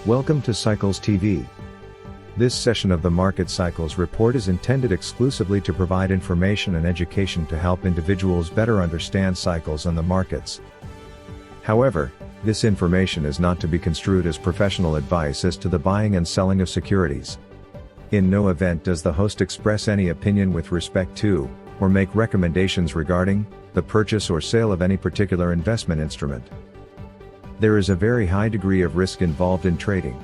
Welcome to Cycles TV. This session of the Market Cycles Report is intended exclusively to provide information and education to help individuals better understand cycles and the markets. However, this information is not to be construed as professional advice as to the buying and selling of securities. In no event does the host express any opinion with respect to, or make recommendations regarding, the purchase or sale of any particular investment instrument. There is a very high degree of risk involved in trading.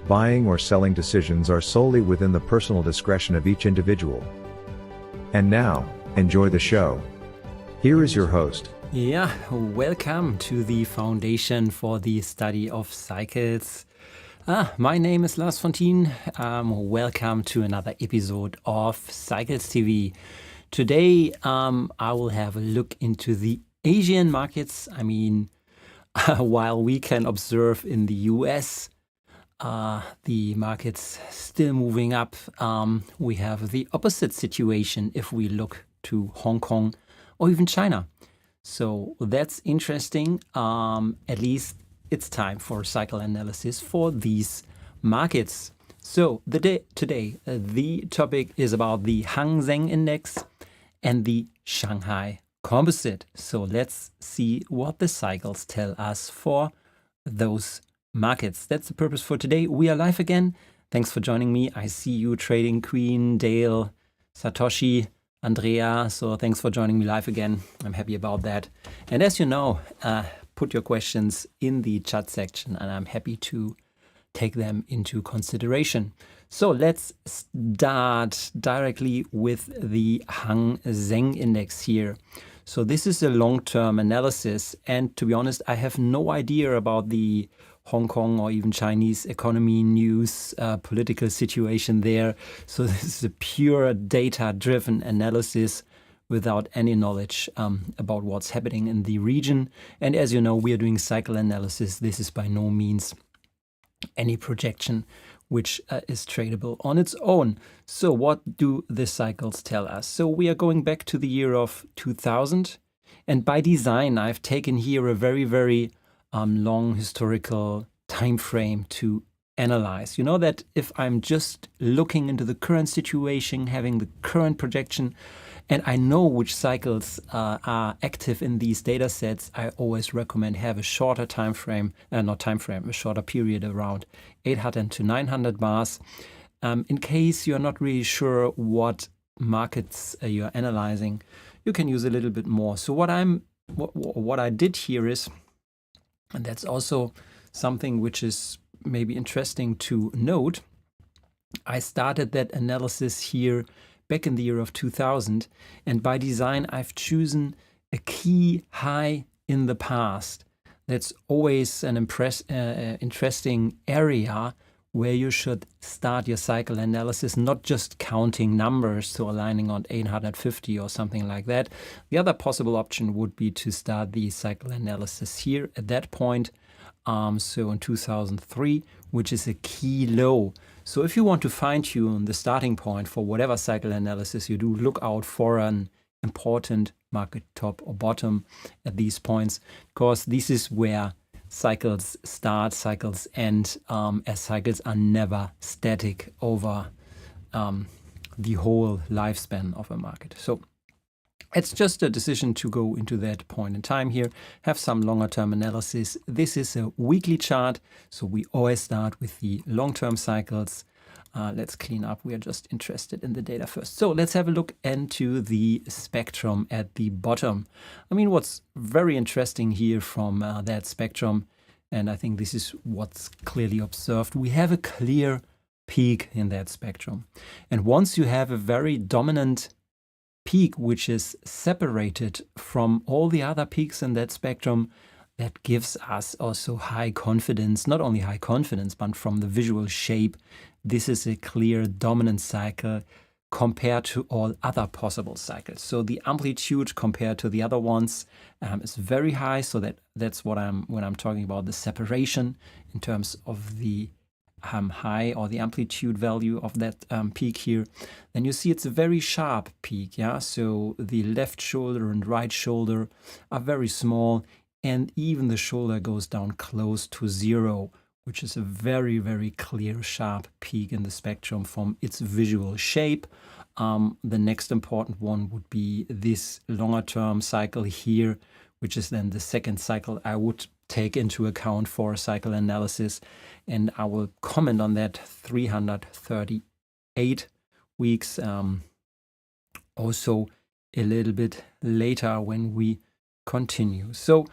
Buying or selling decisions are solely within the personal discretion of each individual. And now, enjoy the show. Here is your host. Yeah, welcome to the Foundation for the Study of Cycles. My name is Lars von Thienen. Welcome to another episode of Cycles TV. Today, I will have a look into the Asian markets. While we can observe in the US, the markets still moving up, we have the opposite situation if we look to Hong Kong or even China. So that's interesting. At least it's time for cycle analysis for these markets. So today, the topic is about the Seng index and the Shanghai Composite. So let's see what the cycles tell us for those markets. That's the purpose for today. We are live again. Thanks for joining me. I see you, Trading Queen, Dale, Satoshi, Andrea. So thanks for joining me live again. I'm happy about that. And as you know, put your questions in the chat section and I'm happy to take them into consideration. So let's start directly with the Seng index here. So this is a long-term analysis, and to be honest, I have no idea about the Hong Kong or even Chinese economy news, political situation there. So this is a pure data-driven analysis without any knowledge about what's happening in the region. And as you know, we are doing cycle analysis. This is by no means any projection which is tradable on its own. So what do the cycles tell us? So we are going back to the year of 2000. And by design, I've taken here a very, very long historical time frame to analyze. You know that if I'm just looking into the current situation, having the current projection, and I know which cycles are active in these data sets, I always recommend have a shorter a shorter period around 800 to 900 bars. In case you're not really sure what markets you're analyzing, you can use a little bit more. So what I did here is, and that's also something which is maybe interesting to note, I started that analysis here back in the year of 2000, and by design I've chosen a key high in the past. That's always an interesting area where you should start your cycle analysis, not just counting numbers, so aligning on 850 or something like that. The other possible option would be to start the cycle analysis here at that point, so in 2003, which is a key low. So if you want to fine-tune the starting point for whatever cycle analysis you do, look out for an important market top or bottom at these points, because this is where cycles start, cycles end, as cycles are never static over the whole lifespan of a market. So it's just a decision to go into that point in time here, have some longer term analysis. This is a weekly chart, so we always start with the long-term cycles. Let's clean up. We are just interested in the data first. So let's have a look into the spectrum at the bottom. What's very interesting here from that spectrum, and I think this is what's clearly observed, we have a clear peak in that spectrum. And once you have a very dominant peak which is separated from all the other peaks in that spectrum, that gives us also high confidence, not only high confidence, but from the visual shape, this is a clear dominant cycle compared to all other possible cycles. So the amplitude compared to the other ones is very high. So that's what when I'm talking about the separation in terms of the high or the amplitude value of that peak here, then you see it's a very sharp peak. Yeah, so the left shoulder and right shoulder are very small, and even the shoulder goes down close to zero, which is a very, very clear, sharp peak in the spectrum from its visual shape. The next important one would be this longer term cycle here, which is then the second cycle I would take into account for a cycle analysis. And I will comment on that 338 weeks also a little bit later when we continue. So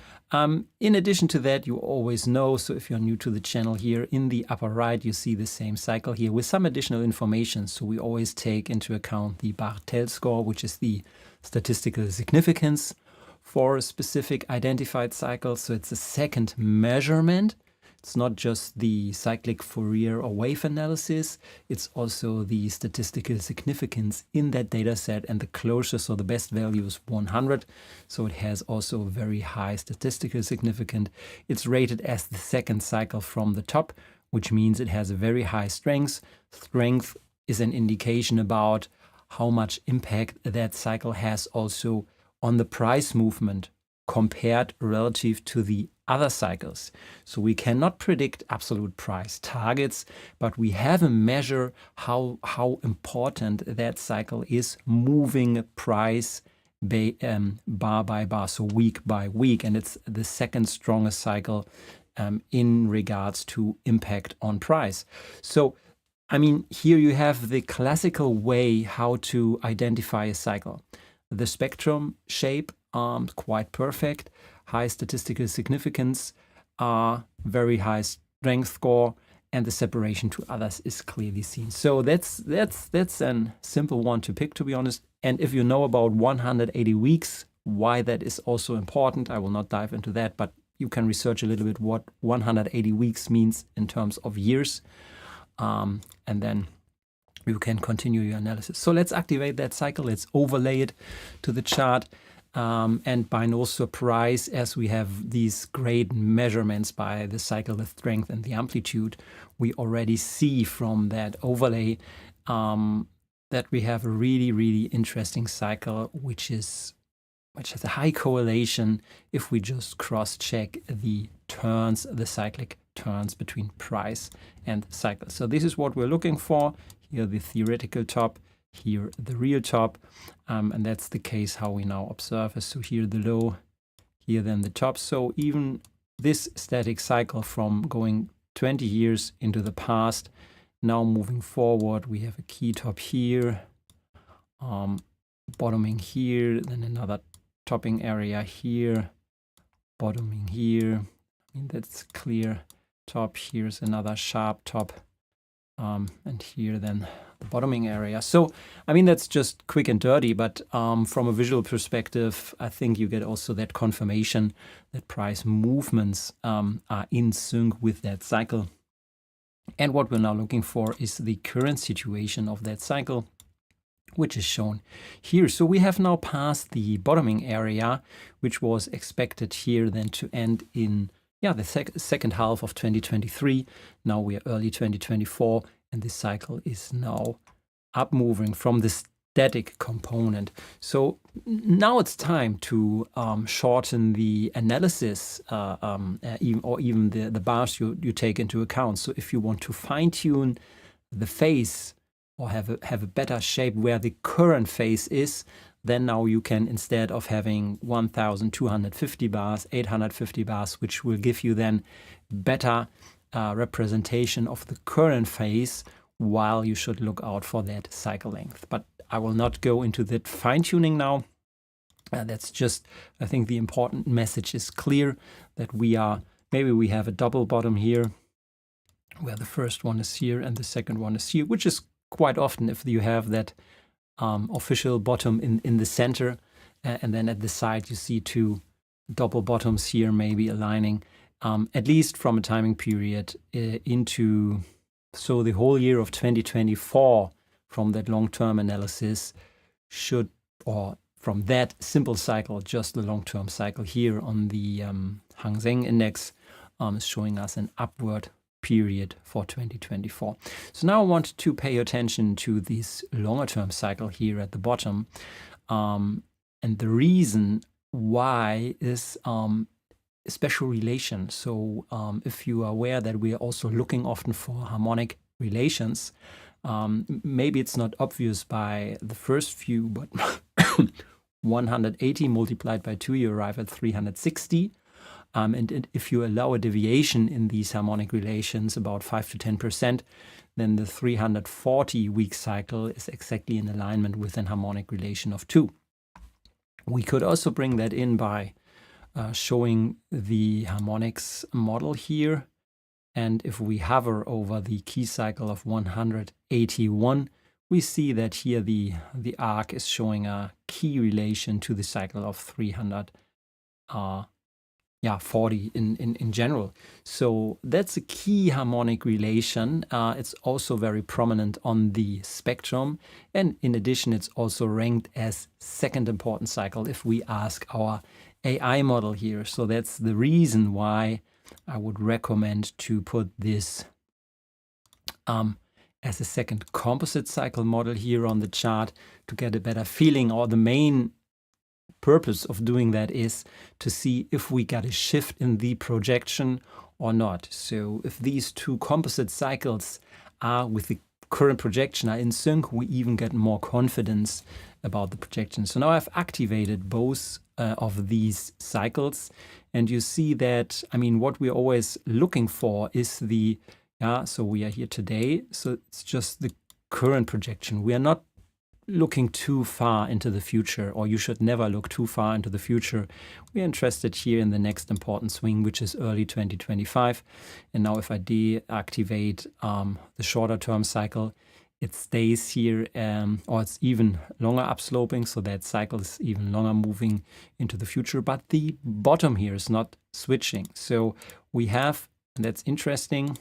in addition to that, you always know, so if you're new to the channel here, in the upper right, you see the same cycle here with some additional information. So we always take into account the Bartel score, which is the statistical significance for a specific identified cycle. So it's a second measurement. It's not just the cyclic Fourier or wave analysis, it's also the statistical significance in that data set, and the closest or the best value is 100. So it has also very high statistical significance. It's rated as the second cycle from the top, which means it has a very high strength. Strength is an indication about how much impact that cycle has also on the price movement compared relative to the other cycles. So we cannot predict absolute price targets, but we have a measure how important that cycle is moving price bar by bar, so week by week. And it's the second strongest cycle in regards to impact on price. So, I mean, here you have the classical way how to identify a cycle. The spectrum shape, quite perfect. High statistical significance, very high strength score, and the separation to others is clearly seen. So that's a simple one to pick, to be honest. And if you know about 180 weeks, why that is also important, I will not dive into that, but you can research a little bit what 180 weeks means in terms of years, and then you can continue your analysis. So let's activate that cycle. Let's overlay it to the chart. And by no surprise, as we have these great measurements by the cycle, the strength and the amplitude, we already see from that overlay that we have a really, really interesting cycle, which has a high correlation if we just cross-check the turns, the cyclic turns between price and cycle. So this is what we're looking for. Here the theoretical top, here the real top, and that's the case how we now observe. So here the low, here then the top. So even this static cycle from going 20 years into the past, now moving forward, we have a key top here, bottoming here, then another topping area here, bottoming here. I mean, that's clear top. Here's another sharp top, and here then the bottoming area. So, I mean, that's just quick and dirty, but from a visual perspective, I think you get also that confirmation that price movements are in sync with that cycle. And what we're now looking for is the current situation of that cycle, which is shown here. So we have now passed the bottoming area, which was expected here then to end in the second half of 2023. Now we are early 2024, and this cycle is now up moving from the static component. So now it's time to shorten the analysis, even the bars you take into account. So if you want to fine tune the phase or have a better shape where the current phase is, then now you can, instead of having 1,250 bars, 850 bars, which will give you then better representation of the current phase, while you should look out for that cycle length. But I will not go into that fine-tuning now. That's just, I think the important message is clear, that maybe we have a double bottom here, where the first one is here and the second one is here, which is quite often if you have that official bottom in the center, and then at the side you see two double bottoms here, maybe aligning, at least from a timing period into, so the whole year of 2024 from that long-term analysis should, or from that simple cycle, just the long-term cycle here on the Hang Seng index is showing us an upward period for 2024. So now I want to pay attention to this longer term cycle here at the bottom. And the reason why is special relation. So if you are aware that we are also looking often for harmonic relations, maybe it's not obvious by the first few, but 180 multiplied by 2, you arrive at 360. And if you allow a deviation in these harmonic relations about 5 to 10%, then the 340-week cycle is exactly in alignment with an harmonic relation of 2. We could also bring that in by showing the harmonics model here. And if we hover over the key cycle of 181, we see that here the arc is showing a key relation to the cycle of 340 in general. So that's a key harmonic relation. It's also very prominent on the spectrum. And in addition, it's also ranked as second important cycle if we ask our AI model here. So that's the reason why I would recommend to put this as a second composite cycle model here on the chart to get a better feeling. Or the main purpose of doing that is to see if we got a shift in the projection or not. So if these two composite cycles are with the current projection are in sync, we even get more confidence about the projection. So now I've activated both of these cycles, and you see that, I mean, what we're always looking for is the, so we are here today, so it's just the current projection. We are not looking too far into the future, or you should never look too far into the future. We're interested here in the next important swing, which is early 2025. And now if I deactivate the shorter term cycle, it stays here, or it's even longer upsloping, so that cycle is even longer moving into the future. But the bottom here is not switching. So we have, and that's interesting,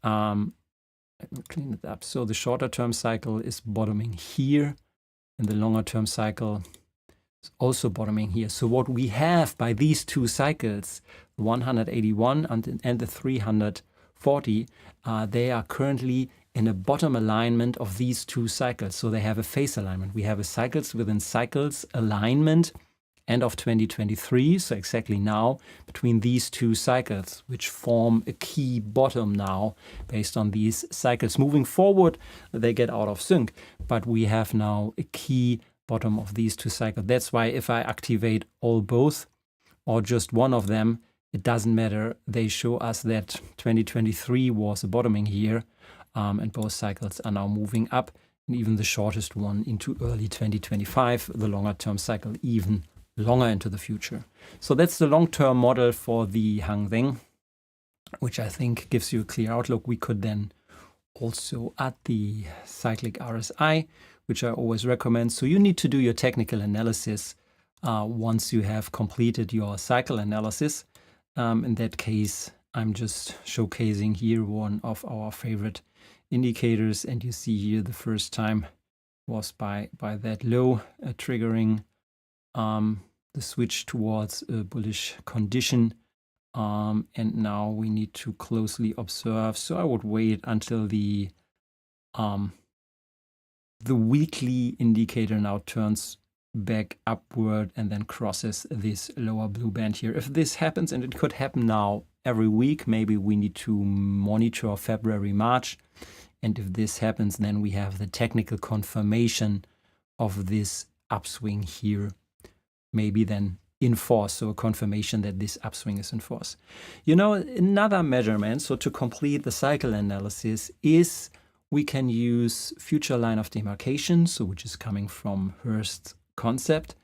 let me clean it up. So the shorter term cycle is bottoming here, and the longer term cycle is also bottoming here. So what we have by these two cycles, 181 and the 340, they are currently in a bottom alignment of these two cycles. So they have a phase alignment. We have a cycles within cycles alignment end of 2023, so exactly now, between these two cycles, which form a key bottom now based on these cycles. Moving forward, they get out of sync, but we have now a key bottom of these two cycles. That's why if I activate all both or just one of them, it doesn't matter. They show us that 2023 was a bottoming year, and both cycles are now moving up, and even the shortest one into early 2025, the longer term cycle even longer into the future. So that's the long-term model for the Hang Seng, which I think gives you a clear outlook. We could then also add the cyclic RSI, which I always recommend. So you need to do your technical analysis once you have completed your cycle analysis. In that case, I'm just showcasing here one of our favorite indicators, and you see here the first time was by that low, triggering the switch towards a bullish condition, and now we need to closely observe. So I would wait until the weekly indicator now turns back upward and then crosses this lower blue band here. If this happens, and it could happen now every week, maybe we need to monitor February, March, and if this happens, then we have the technical confirmation of this upswing here, maybe then in force, so a confirmation that this upswing is in force. You know, another measurement, so to complete the cycle analysis, is we can use future line of demarcation, so which is coming from Hurst's concept,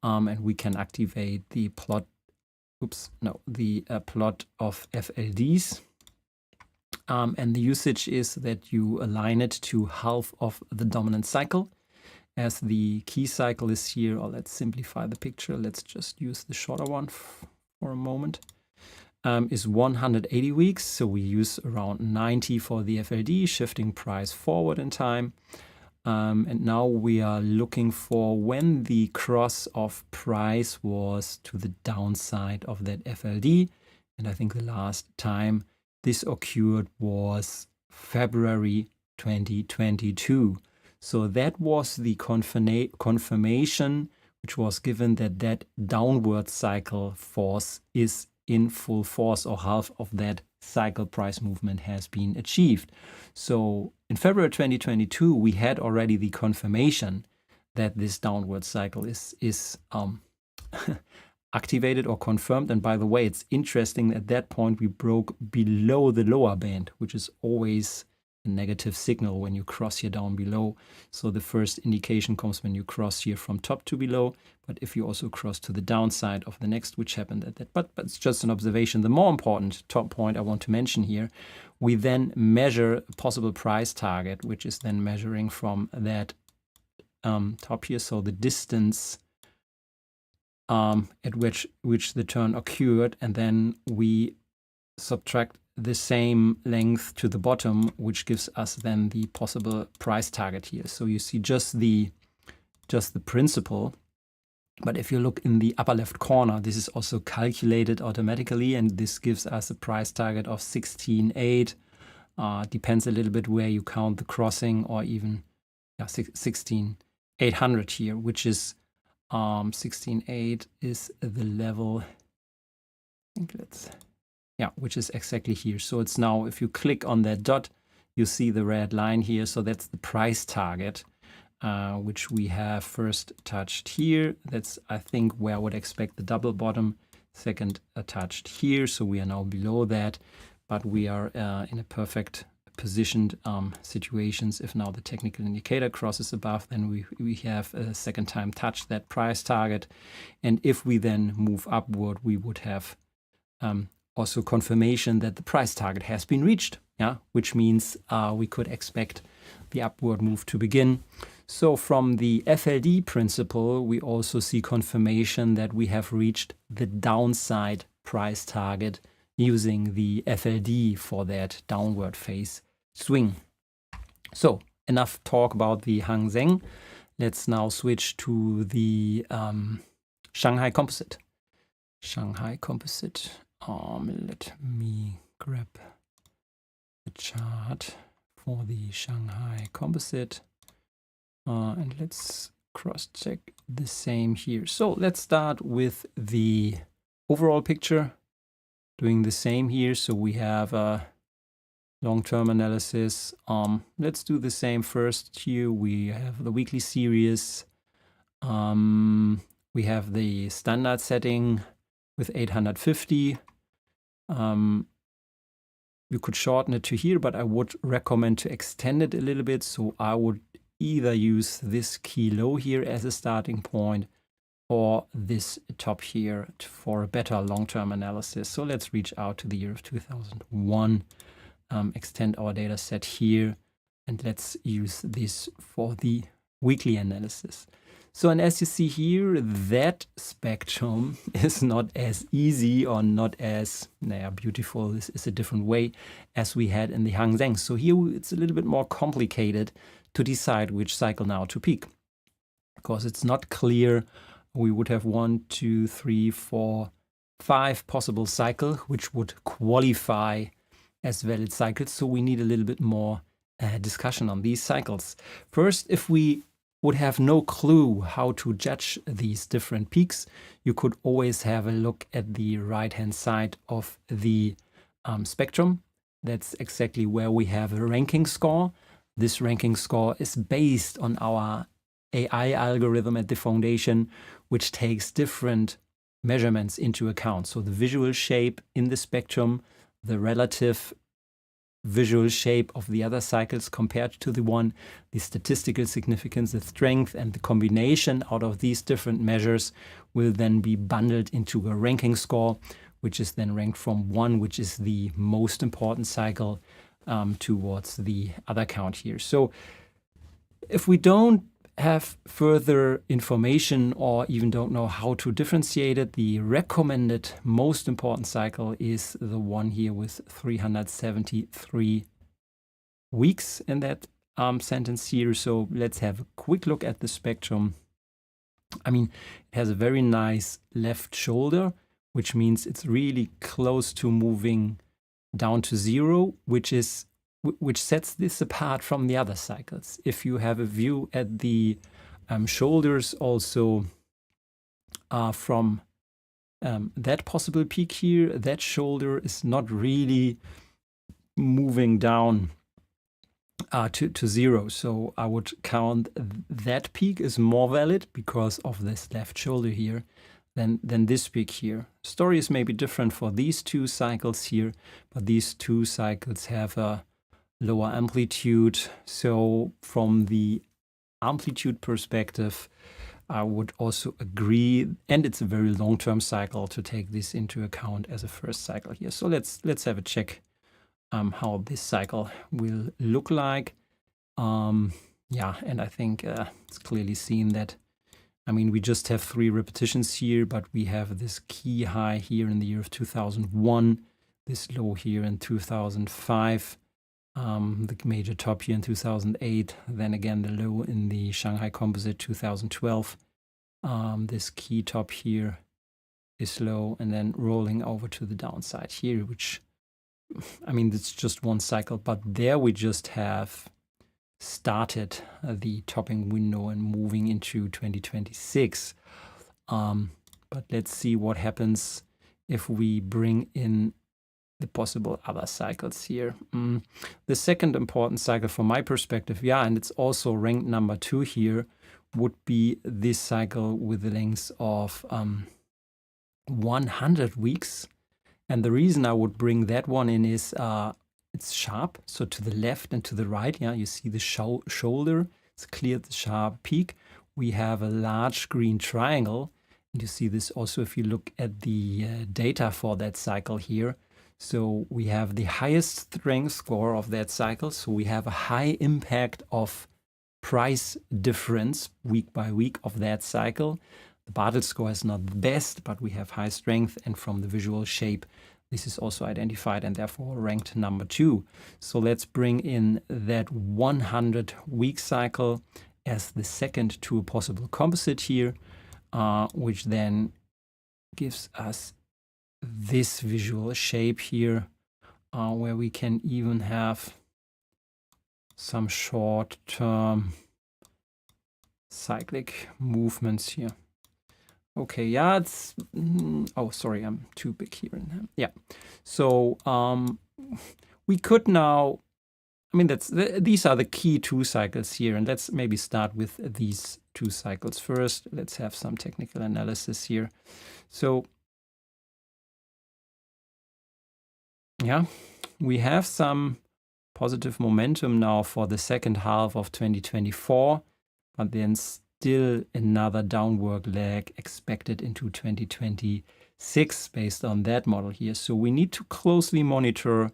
and we can activate the plot, plot of FLDs. And the usage is that you align it to half of the dominant cycle. As the key cycle is here, or let's simplify the picture, let's just use the shorter one for a moment, is 180 weeks. So we use around 90 for the FLD, shifting price forward in time. And now we are looking for when the cross of price was to the downside of that FLD. And I think the last time this occurred was February 2022. So that was the confirmation which was given that downward cycle force is in full force, or half of that cycle price movement has been achieved. So in February 2022, we had already the confirmation that this downward cycle is activated or confirmed. And by the way, it's interesting, at that point we broke below the lower band, which is always a negative signal when you cross here down below. So the first indication comes when you cross here from top to below, but if you also cross to the downside of the next, which happened at that, but it's just an observation. The more important top point I want to mention here, we then measure a possible price target, which is then measuring from that top here, so the distance at which the turn occurred, and then we subtract the same length to the bottom, which gives us then the possible price target here. So you see just the principle, but if you look in the upper left corner, this is also calculated automatically, and this gives us a price target of 16.8. Depends a little bit where you count the crossing, or even 16.800 here, which is 16.8 is the level. I think which is exactly here. So it's now, if you click on that dot, you see the red line here. So that's the price target, which we have first touched here. That's, I think, where I would expect the double bottom. Second touched here. So we are now below that, but we are in a perfect positioned situations. If now the technical indicator crosses above, then we have a second time touched that price target. And if we then move upward, we would have also confirmation that the price target has been reached, which means we could expect the upward move to begin. So from the FLD principle, we also see confirmation that we have reached the downside price target using the FLD for that downward phase swing. So enough talk about the Hang Seng. Let's now switch to the Shanghai Composite. Shanghai Composite. Let me grab the chart for the Shanghai Composite, and let's cross-check the same here. So let's start with the overall picture, doing the same here. So we have a long-term analysis. Let's do the same first here. We have the weekly series. We have the standard setting with 850. You could shorten it to here, but I would recommend to extend it a little bit. So I would either use this key low here as a starting point, or this top here for a better long-term analysis. So let's reach out to the year of 2001, extend our data set here, and let's use this for the weekly analysis. So, and as you see here, that spectrum is not as easy, or not as beautiful. This is a different way as we had in the Hang Seng. So here it's a little bit more complicated to decide which cycle now to pick, because it's not clear. We would have 1, 2, 3, 4, 5 possible cycles, which would qualify as valid cycles. So we need a little bit more discussion on these cycles. First, if we would have no clue how to judge these different peaks, you could always have a look at the right-hand side of the spectrum. That's exactly where we have a ranking score. This ranking score is based on our AI algorithm at the foundation, which takes different measurements into account. So the visual shape in the spectrum, the relative visual shape of the other cycles compared to the one, the statistical significance, the strength, and the combination out of these different measures will then be bundled into a ranking score, which is then ranked from 1, which is the most important cycle, towards the other count here. So if we don't have further information, or even don't know how to differentiate it, the recommended most important cycle is the one here with 373 weeks in that sentence here. So let's have a quick look at the spectrum. I mean, it has a very nice left shoulder, which means it's really close to moving down to 0, which sets this apart from the other cycles. If you have a view at the shoulders also, from that possible peak here, that shoulder is not really moving down to zero. So I would count that peak is more valid because of this left shoulder here than this peak here. Story is maybe different for these two cycles here, but these two cycles have a lower amplitude. So from the amplitude perspective, I would also agree, and it's a very long-term cycle, to take this into account as a first cycle here. So let's have a check how this cycle will look like. Yeah, and I think it's clearly seen that, I mean, we just have 3 repetitions here, but we have this key high here in the year of 2001, this low here in 2005, the major top here in 2008, then again the low in the Shanghai Composite 2012, this key top here is low, and then rolling over to the downside here, which, I mean, it's just one cycle, but there we just have started the topping window and moving into 2026. But let's see what happens if we bring in the possible other cycles here. The second important cycle from my perspective, yeah, and it's also ranked number 2 here, would be this cycle with the length of 100 weeks. And the reason I would bring that one in is it's sharp, so to the left and to the right. Yeah, you see the shoulder, it's clear the sharp peak. We have a large green triangle, and you see this also if you look at the data for that cycle here. So we have the highest strength score of that cycle, so we have a high impact of price difference week by week of that cycle. The Bartle score is not the best, but we have high strength, and from the visual shape, this is also identified and therefore ranked number 2. So let's bring in that 100-week cycle as the second to a possible composite here, which then gives us this visual shape here, where we can even have some short-term cyclic movements here. Okay, yeah, it's, oh, sorry, I'm too big here. Yeah, so we could now, I mean, these are the key 2 cycles here, and let's maybe start with these 2 cycles first. Let's have some technical analysis here. So, yeah, we have some positive momentum now for the second half of 2024, but then still another downward leg expected into 2026 based on that model here. So we need to closely monitor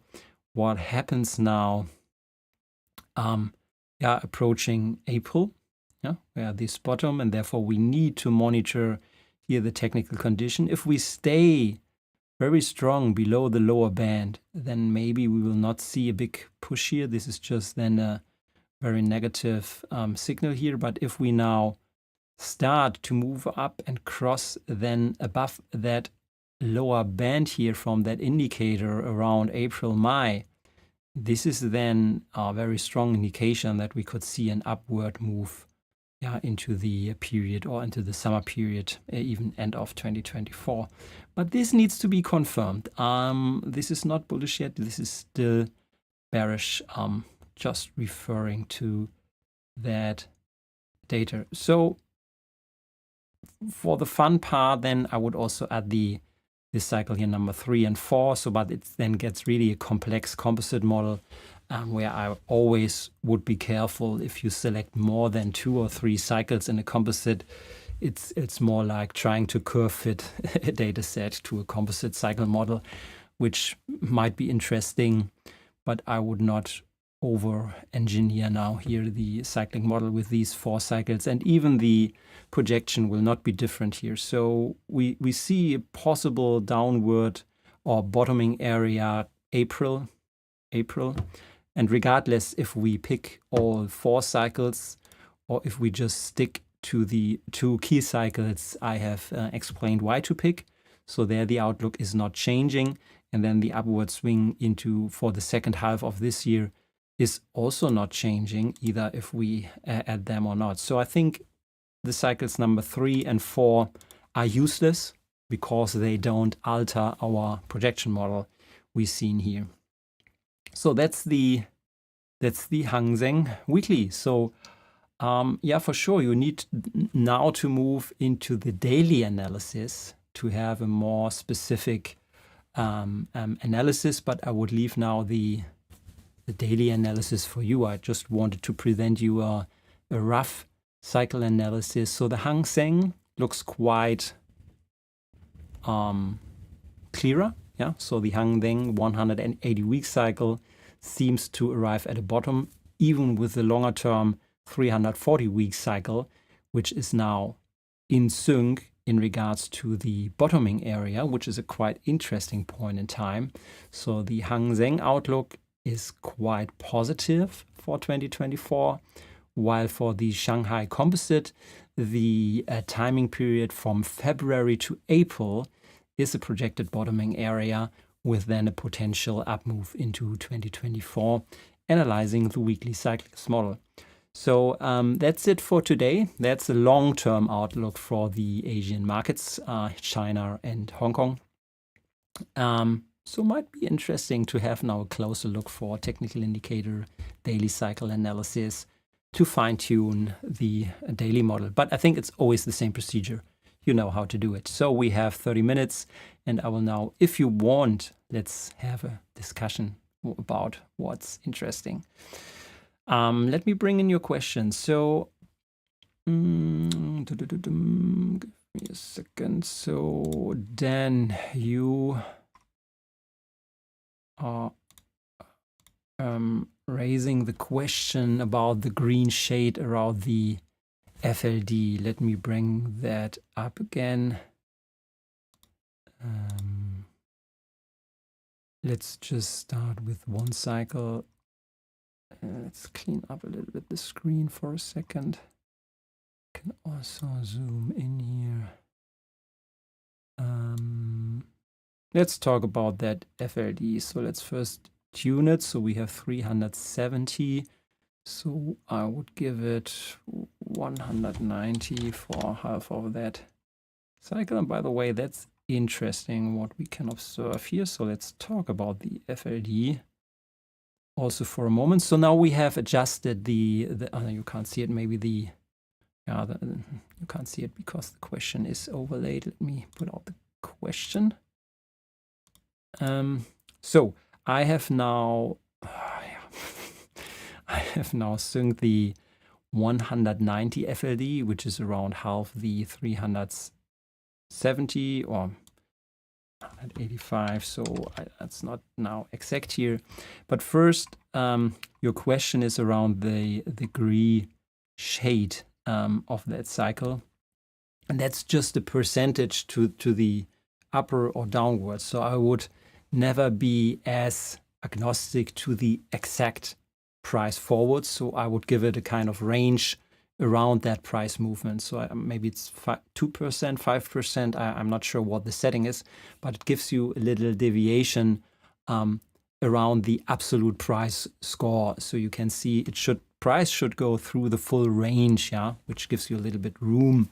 what happens now, approaching April, where this bottom, and therefore we need to monitor here the technical condition. If we stay very strong below the lower band, then maybe we will not see a big push here. This is just then a very negative signal here. But if we now start to move up and cross then above that lower band here from that indicator around April, May, this is then a very strong indication that we could see an upward move into the period or into the summer period, even end of 2024. But this needs to be confirmed. This is not bullish yet. This is still bearish, just referring to that data. So for the fun part, then I would also add this cycle here, number 3 and 4. So, but it then gets really a complex composite model, where I always would be careful if you select more than 2 or 3 cycles in a composite. It's more like trying to curve fit a data set to a composite cycle model, which might be interesting, but I would not over-engineer now here the cycling model with these 4 cycles, and even the projection will not be different here. So we see a possible downward or bottoming area April, and regardless if we pick all 4 cycles or if we just stick to the 2 key cycles I have explained why to pick. So there the outlook is not changing, and then the upward swing for the second half of this year is also not changing either if we add them or not. So I think the cycles number 3 and 4 are useless because they don't alter our projection model we've seen here. So that's the Hang Seng weekly. So yeah, for sure, you need now to move into the daily analysis to have a more specific analysis, but I would leave now the daily analysis for you. I just wanted to present you a rough cycle analysis. So the Hang Seng looks quite clearer. Yeah, so the Hang Seng 180-week cycle seems to arrive at a bottom, even with the longer term 340-week cycle, which is now in sync in regards to the bottoming area, which is a quite interesting point in time. So the Hang Seng outlook is quite positive for 2024, while for the Shanghai Composite, the timing period from February to April is a projected bottoming area with then a potential up move into 2024, analyzing the weekly cycles model. So that's it for today. That's a long-term outlook for the Asian markets, China and Hong Kong. So might be interesting to have now a closer look for technical indicator, daily cycle analysis to fine-tune the daily model. But I think it's always the same procedure. You know how to do it. So we have 30 minutes, and I will now, if you want, let's have a discussion about what's interesting. Let me bring in your questions. So, give me a second. So, Dan, you are raising the question about the green shade around the FLD. Let me bring that up again. Let's just start with one cycle. Let's clean up a little bit the screen for a second. Can also zoom in here. Let's talk about that FLD. So let's first tune it. So we have 370. So I would give it 190 for half of that cycle. And by the way, that's interesting what we can observe here. So let's talk about the FLD also for a moment. So now we have adjusted the you can't see it, maybe you can't see it because the question is overlaid. Let me put out the question. So I have now synced the 190 FLD, which is around half the 370 or 185. So that's not now exact here. But first, your question is around the gray shade of that cycle. And that's just a percentage to the upper or downward. So I would never be as agnostic to the exact price forward. So I would give it a kind of range around that price movement. So maybe it's 2%, 5%. I'm not sure what the setting is, but it gives you a little deviation around the absolute price score. So you can see price should go through the full range, yeah, which gives you a little bit room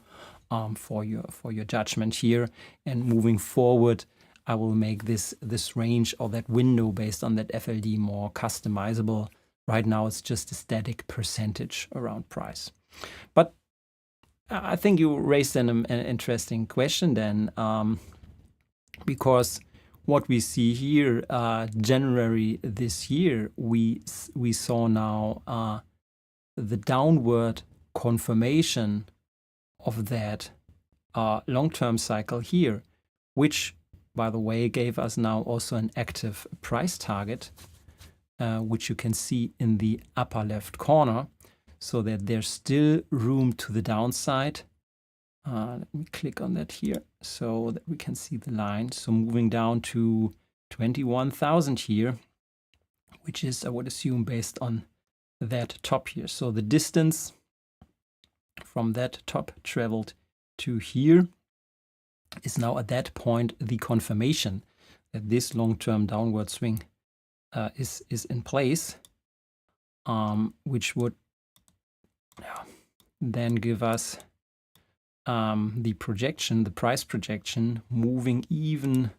for your judgment here. And moving forward, I will make this range or that window based on that FLD more customizable. Right now, it's just a static percentage around price. But I think you raised an interesting question then, because what we see here, January this year, we saw now the downward confirmation of that long-term cycle here, which, by the way, gave us now also an active price target, which you can see in the upper left corner, so that there's still room to the downside. Let me click on that here so that we can see the line. So moving down to 21,000 here, which is, I would assume, based on that top here. So the distance from that top traveled to here is now at that point the confirmation that this long-term downward swing is in place, which would then give us the projection, the price projection, moving even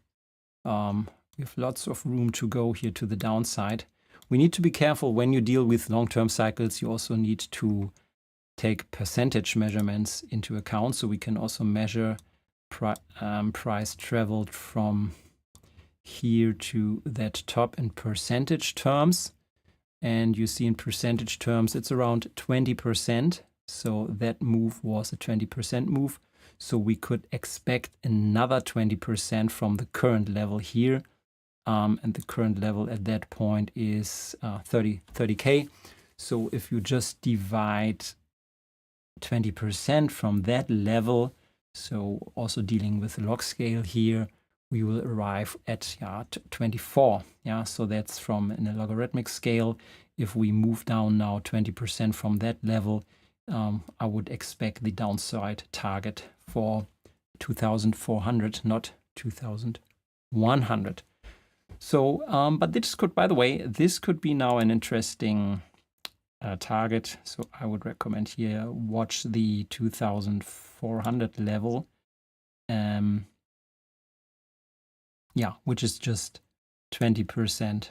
with lots of room to go here to the downside. We need to be careful when you deal with long-term cycles. You also need to take percentage measurements into account. So we can also measure price traveled from here to that top in percentage terms. And you see in percentage terms, it's around 20%. So that move was a 20% move. So we could expect another 20% from the current level here. And the current level at that point is 30K. So if you just divide 20% from that level, so also dealing with the log scale here, we will arrive at 24. Yeah, so that's from in a logarithmic scale. If we move down now 20% from that level, I would expect the downside target for 2,400, not 2,100. So, but this could, by the way, this could be now an interesting target. So I would recommend here, watch the 2,400 level. Yeah, which is just 20%.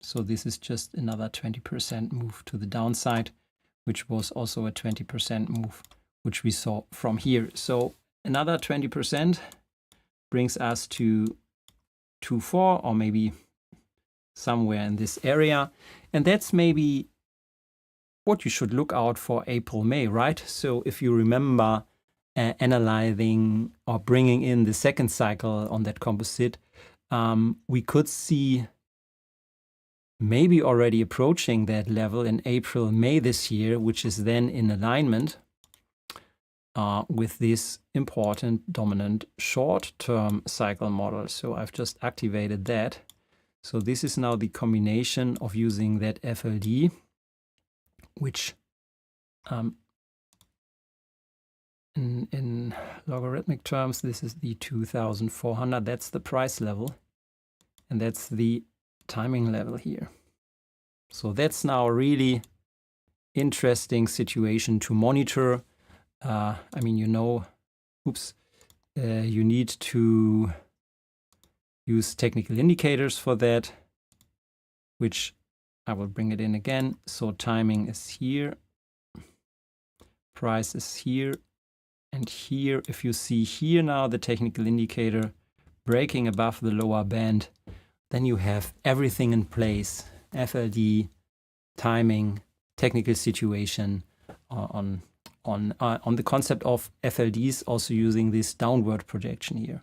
So this is just another 20% move to the downside, which was also a 20% move, which we saw from here. So another 20% brings us to 2.4 or maybe somewhere in this area. And that's maybe what you should look out for April, May, right? So if you remember analyzing or bringing in the second cycle on that composite, we could see maybe already approaching that level in April, May this year, which is then in alignment with this important dominant short-term cycle model. So I've just activated that. So this is now the combination of using that FLD, which in logarithmic terms, this is the 2,400. That's the price level. And that's the timing level here. So that's now a really interesting situation to monitor. I mean, you know, you need to use technical indicators for that, which I will bring it in again. So timing is here, price is here, and here, if you see here now the technical indicator breaking above the lower band, then you have everything in place. FLD, timing, technical situation on the concept of FLDs, also using this downward projection here.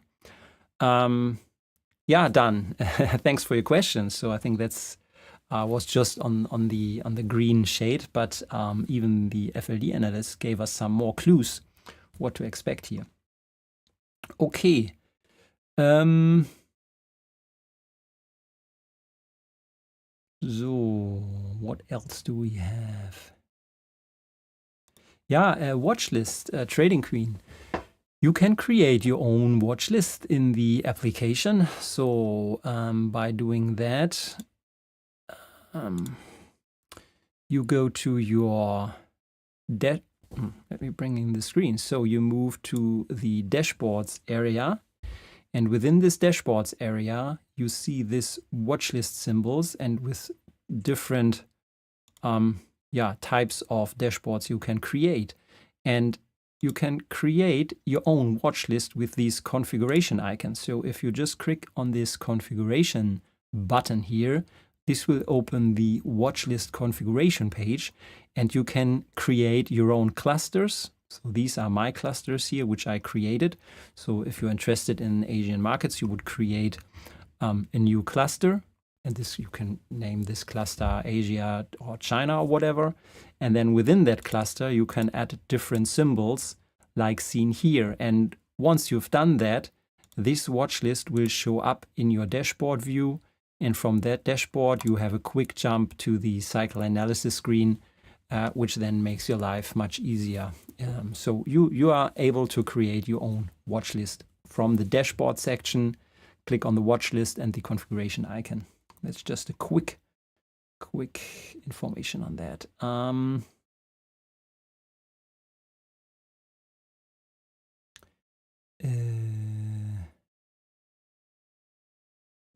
Yeah, done. Thanks for your question. So I think that's was just on the green shade, but even the FLD analyst gave us some more clues what to expect here. Okay. So what else do we have? Yeah, watch list, Trading Queen. You can create your own watch list in the application. So by doing that, you go to your let me bring in the screen. So you move to the dashboards area, and within this dashboards area, you see this watch list symbols, and with different types of dashboards you can create. And you can create your own watch list with these configuration icons. So if you just click on this configuration button here, this will open the watch list configuration page, and you can create your own clusters. So these are my clusters here, which I created. So if you're interested in Asian markets, you would create a new cluster. And this, you can name this cluster Asia or China or whatever. And then within that cluster, you can add different symbols like seen here. And once you've done that, this watch list will show up in your dashboard view. And from that dashboard, you have a quick jump to the cycle analysis screen, which then makes your life much easier. So you are able to create your own watch list from the dashboard section. Click on the watch list and the configuration icon. That's just a quick information on that.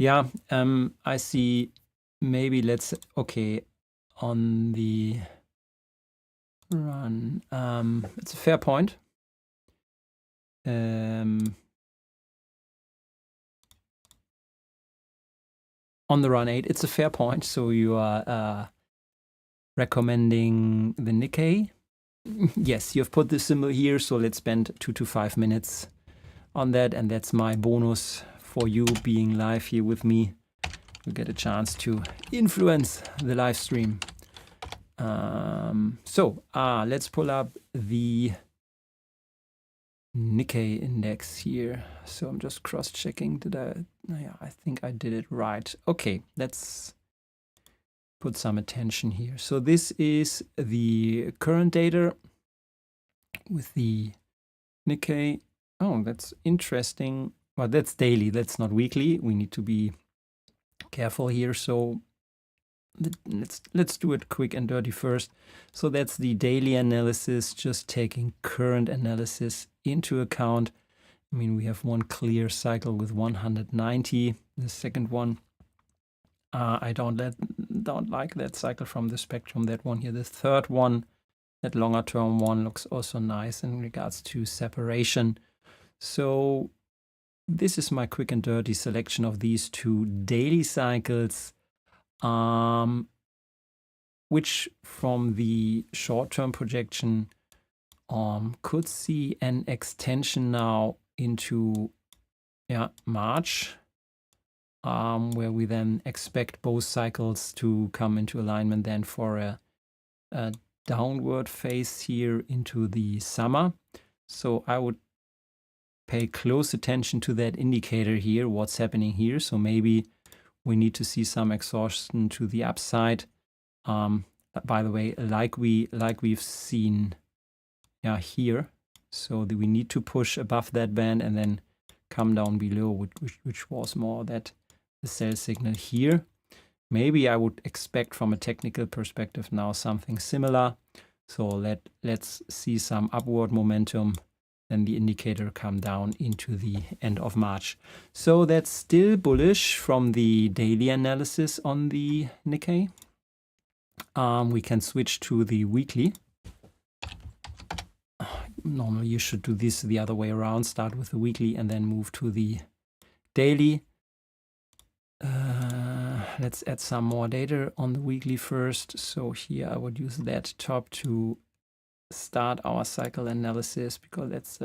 Yeah, I see. Maybe let's, okay, on the run, it's a fair point. On the run 8, it's a fair point. So you are recommending the Nikkei. Yes, you've put the symbol here, so let's spend 2 to 5 minutes on that, and that's my bonus for you being live here with me. You get a chance to influence the live stream. Let's pull up the Nikkei index here. So I'm just cross-checking. I think I did it right. Okay, let's put some attention here. So this is the current data with the Nikkei. Oh, that's interesting. Well, that's daily, that's not weekly. We need to be careful here. So let's do it quick and dirty first. So that's the daily analysis, just taking current analysis into account. I mean, we have one clear cycle with 190. The second one, I don't like that cycle from the spectrum. That one here, the third one, that longer term one, looks also nice in regards to separation. So this is my quick and dirty selection of these two daily cycles, which from the short-term projection could see an extension now into March, where we then expect both cycles to come into alignment then for a downward phase here into the summer. So I would pay close attention to that indicator here, what's happening here. So maybe we need to see some exhaustion to the upside. By the way, like we've seen here. So we need to push above that band and then come down below, which was more that the sell signal here. Maybe I would expect from a technical perspective now something similar. So let's see some upward momentum, then the indicator come down into the end of March. So that's still bullish from the daily analysis on the Nikkei. We can switch to the weekly. Normally you should do this the other way around, start with the weekly and then move to the daily. Let's add some more data on the weekly first. So here I would use that top to start our cycle analysis, because that's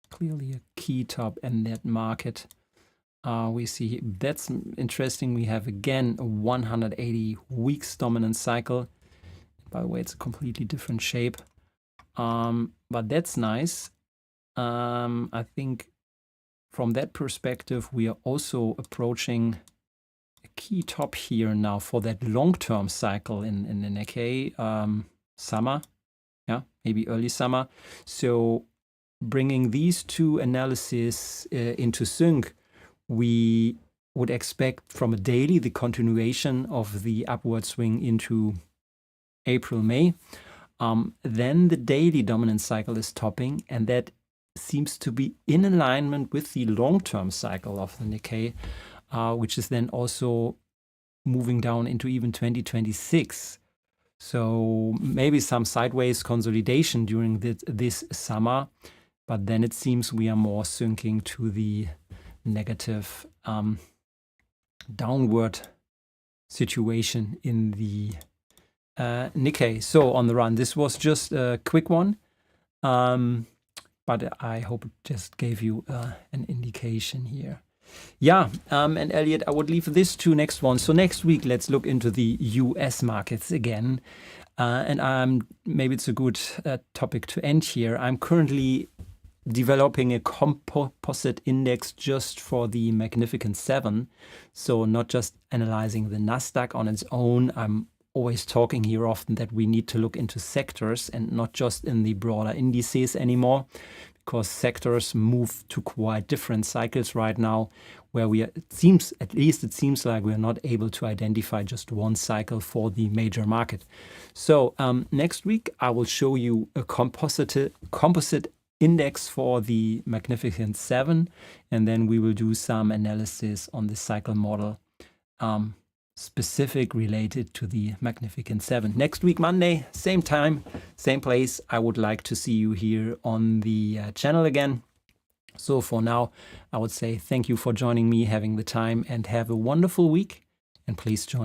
clearly a key top in that market. We see that's interesting. We have again a 180 weeks dominant cycle. By the way, it's a completely different shape, but that's nice. I think from that perspective, we are also approaching a key top here now for that long-term cycle in the Nikkei, summer, maybe early summer. So bringing these two analyses into sync, we would expect from a daily the continuation of the upward swing into April, May. Then the daily dominant cycle is topping, and that seems to be in alignment with the long-term cycle of the Nikkei, which is then also moving down into even 2026. So maybe some sideways consolidation during this summer, but then it seems we are more syncing to the negative downward situation in the Nikkei. So on the run, this was just a quick one, but I hope it just gave you an indication here. And Elliot, I would leave this to next one. So next week, let's look into the US markets again. And maybe it's a good topic to end here. I'm currently developing a composite index just for the Magnificent Seven. So not just analyzing the Nasdaq on its own. I'm always talking here often that we need to look into sectors and not just in the broader indices anymore, because sectors move to quite different cycles right now, where it seems like we are not able to identify just one cycle for the major market. So next week, I will show you a composite index for the Magnificent Seven, and then we will do some analysis on the cycle model specific related to the Magnificent Seven. Next week, Monday, same time, same place. I would like to see you here on the channel again. So for now, I would say thank you for joining me, having the time, and have a wonderful week. And please join